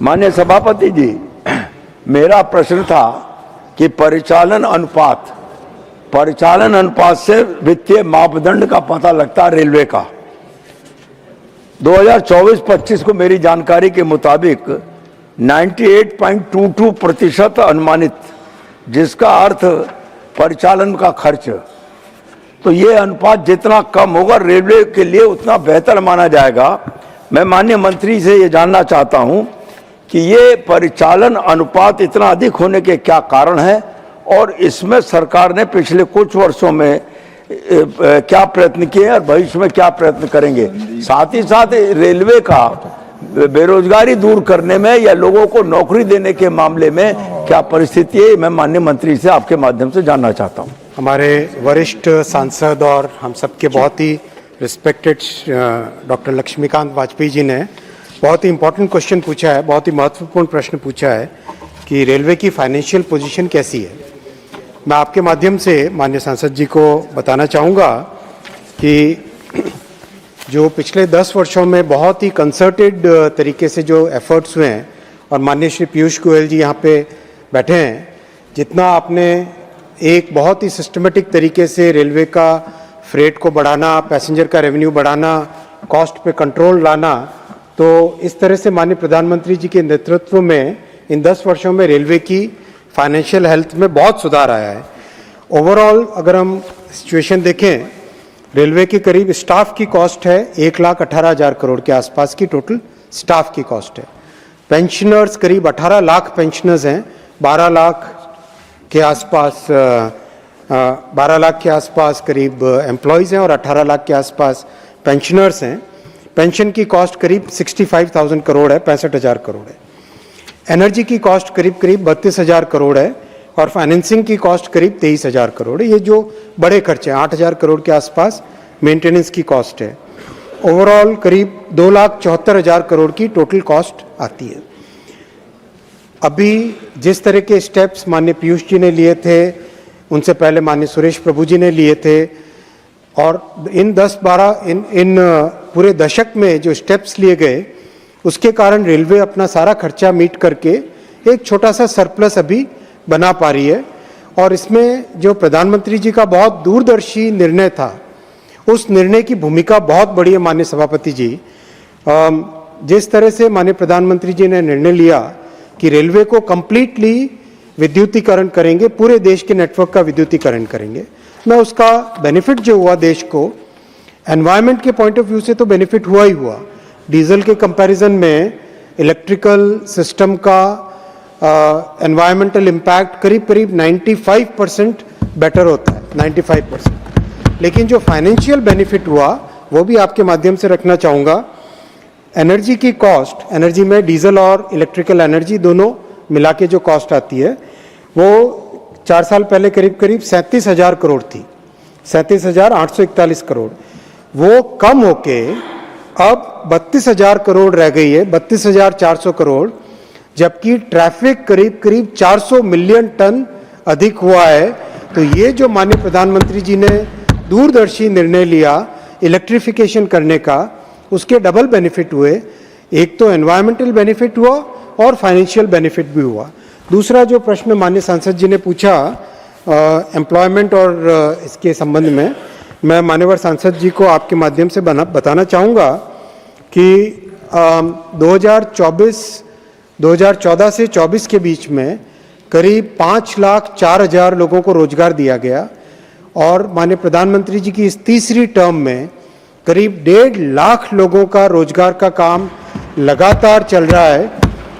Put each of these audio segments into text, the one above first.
माननीय सभापति जी, मेरा प्रश्न था कि परिचालन अनुपात से वित्तीय मापदंड का पता लगता है रेलवे का। 2024-25 को मेरी जानकारी के मुताबिक 98.22% अनुमानित, जिसका अर्थ परिचालन का खर्च। तो ये अनुपात जितना कम होगा रेलवे के लिए उतना बेहतर माना जाएगा। मैं माननीय मंत्री से ये जानना चाहता हूं कि ये परिचालन अनुपात इतना अधिक होने के क्या कारण है और इसमें सरकार ने पिछले कुछ वर्षों में क्या प्रयत्न किए हैं और भविष्य में क्या प्रयत्न करेंगे। साथ ही साथ रेलवे का बेरोजगारी दूर करने में या लोगों को नौकरी देने के मामले में क्या परिस्थिति है, मैं माननीय मंत्री से आपके माध्यम से जानना चाहता हूं। हमारे वरिष्ठ सांसद और हम सबके बहुत ही रिस्पेक्टेड डॉक्टर लक्ष्मीकांत वाजपेयी जी ने बहुत ही इम्पोर्टेंट क्वेश्चन पूछा है, बहुत ही महत्वपूर्ण प्रश्न पूछा है कि रेलवे की फाइनेंशियल पोजीशन कैसी है। मैं आपके माध्यम से माननीय सांसद जी को बताना चाहूँगा कि जो पिछले 10 वर्षों में बहुत ही कंसर्टेड तरीके से जो एफर्ट्स हुए हैं, और माननीय श्री पीयूष गोयल जी यहाँ पे बैठे हैं, जितना आपने एक बहुत ही सिस्टमेटिक तरीके से रेलवे का फ्रेट को बढ़ाना, पैसेंजर का रेवेन्यू बढ़ाना, कॉस्ट पे कंट्रोल लाना, तो इस तरह से माननीय प्रधानमंत्री जी के नेतृत्व में इन 10 वर्षों में रेलवे की फाइनेंशियल हेल्थ में बहुत सुधार आया है। ओवरऑल अगर हम सिचुएशन देखें, रेलवे के करीब स्टाफ की कॉस्ट है 1,18,000 करोड़ के आसपास की टोटल स्टाफ की कॉस्ट है। पेंशनर्स करीब 18 लाख पेंशनर्स हैं, 12 लाख के आसपास करीब एम्प्लॉयज़ हैं और 18 लाख के आसपास पेंशनर्स हैं। पेंशन की कॉस्ट करीब 65,000 करोड़ है, 65,000 करोड़ है। एनर्जी की कॉस्ट करीब 32,000 करोड़ है और फाइनेंसिंग की कॉस्ट करीब 23,000 करोड़ है। ये जो बड़े खर्चे हैं, 8,000 करोड़ के आसपास मेंटेनेंस की कॉस्ट है। ओवरऑल करीब 2,74,000 करोड़ की टोटल कॉस्ट आती है। अभी जिस तरह के स्टेप्स माननीय पीयूष जी ने लिए थे, उनसे पहले माननीय सुरेश प्रभु जी ने लिए थे, और इन 10-12 इन पूरे दशक में जो स्टेप्स लिए गए, उसके कारण रेलवे अपना सारा खर्चा मीट करके एक छोटा सा सरप्लस अभी बना पा रही है। और इसमें जो प्रधानमंत्री जी का बहुत दूरदर्शी निर्णय था, उस निर्णय की भूमिका बहुत बड़ी है। माननीय सभापति जी, जिस तरह से माननीय प्रधानमंत्री जी ने निर्णय लिया कि रेलवे को कंप्लीटली विद्युतीकरण करेंगे, पूरे देश के नेटवर्क का विद्युतीकरण करेंगे, मैं उसका बेनिफिट जो हुआ देश को, एनवायरनमेंट के पॉइंट ऑफ व्यू से तो बेनिफिट हुआ ही हुआ। डीजल के कंपैरिजन में इलेक्ट्रिकल सिस्टम का एनवायरमेंटल इम्पैक्ट करीब 95% बेटर होता है, 95%। लेकिन जो फाइनेंशियल बेनिफिट हुआ वो भी आपके माध्यम से रखना चाहूँगा। एनर्जी की कॉस्ट, एनर्जी में डीजल और इलेक्ट्रिकल एनर्जी दोनों मिला के जो कॉस्ट आती है, वो 4 साल पहले करीब 37,000 करोड़ थी, 37,841 करोड़। वो कम होके अब 32,000 करोड़ रह गई है, 32,400 करोड़, जबकि ट्रैफिक करीब 400 मिलियन टन अधिक हुआ है। तो ये जो माननीय प्रधानमंत्री जी ने दूरदर्शी निर्णय लिया इलेक्ट्रिफिकेशन करने का, उसके डबल बेनिफिट हुए। एक तो एनवायरमेंटल बेनिफिट हुआ और फाइनेंशियल बेनिफिट भी हुआ। दूसरा जो प्रश्न माननीय सांसद जी ने पूछा एम्प्लॉयमेंट और इसके संबंध में, मैं मान्यवर सांसद जी को आपके माध्यम से बताना चाहूँगा कि 2014 से 24 के बीच में करीब 5,04,000 लोगों को रोजगार दिया गया, और माननीय प्रधानमंत्री जी की इस तीसरी टर्म में करीब 1.5 लाख लोगों का रोजगार का काम लगातार चल रहा है,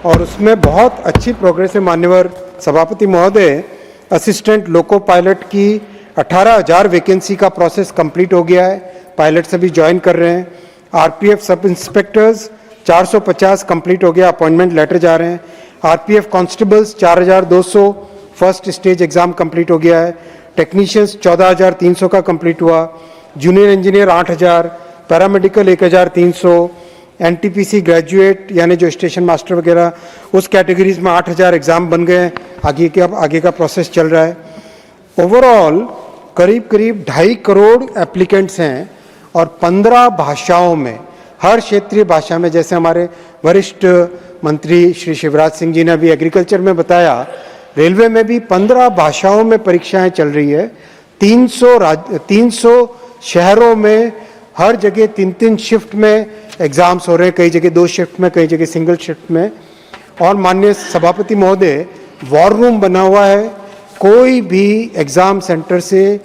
और उसमें बहुत अच्छी प्रोग्रेस है। मान्यवर सभापति महोदय, असिस्टेंट लोको पायलट की 18,000 वैकेंसी का प्रोसेस कंप्लीट हो गया है, पायलट सभी ज्वाइन कर रहे हैं। आरपीएफ सब इंस्पेक्टर्स 450 कंप्लीट हो गया, अपॉइंटमेंट लेटर जा रहे हैं। RPF constables 4,200 first stage exam complete हो गया है। टेक्नीशियंस 14,300 का कंप्लीट हुआ। Junior engineer 8,000, paramedical 1,300, NTPC graduate यानी जो स्टेशन मास्टर वगैरह उस कैटेगरीज में 8,000 एग्जाम बन गए। आगे का प्रोसेस चल रहा है। ओवरऑल करीब 2.5 करोड़ एप्लीकेंट्स हैं और 15 भाषाओं में हर क्षेत्रीय भाषा में, जैसे हमारे वरिष्ठ मंत्री श्री शिवराज सिंह जी ने अभी एग्रीकल्चर में बताया, रेलवे में भी 15 भाषाओं में परीक्षाएं चल रही है। 300 शहरों में हर जगह 3-3 शिफ्ट में एग्जाम्स हो रहे हैं, कई जगह 2 शिफ्ट में, कई जगह सिंगल शिफ्ट में। और माननीय सभापति महोदय, वॉर रूम बना हुआ है। कोई भी एग्जाम सेंटर से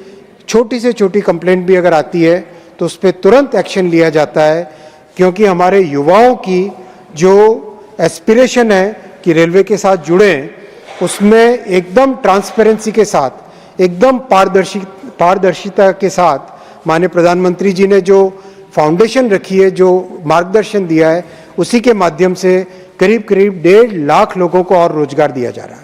छोटी कंप्लेंट भी अगर आती है तो उस पर तुरंत एक्शन लिया जाता है, क्योंकि हमारे युवाओं की जो एस्पिरेशन है कि रेलवे के साथ जुड़ें, उसमें एकदम ट्रांसपेरेंसी के साथ, एकदम पारदर्शिता के साथ माननीय प्रधानमंत्री जी ने जो फाउंडेशन रखी है, जो मार्गदर्शन दिया है, उसी के माध्यम से करीब करीब 1.5 लाख लोगों को और रोजगार दिया जा रहा है।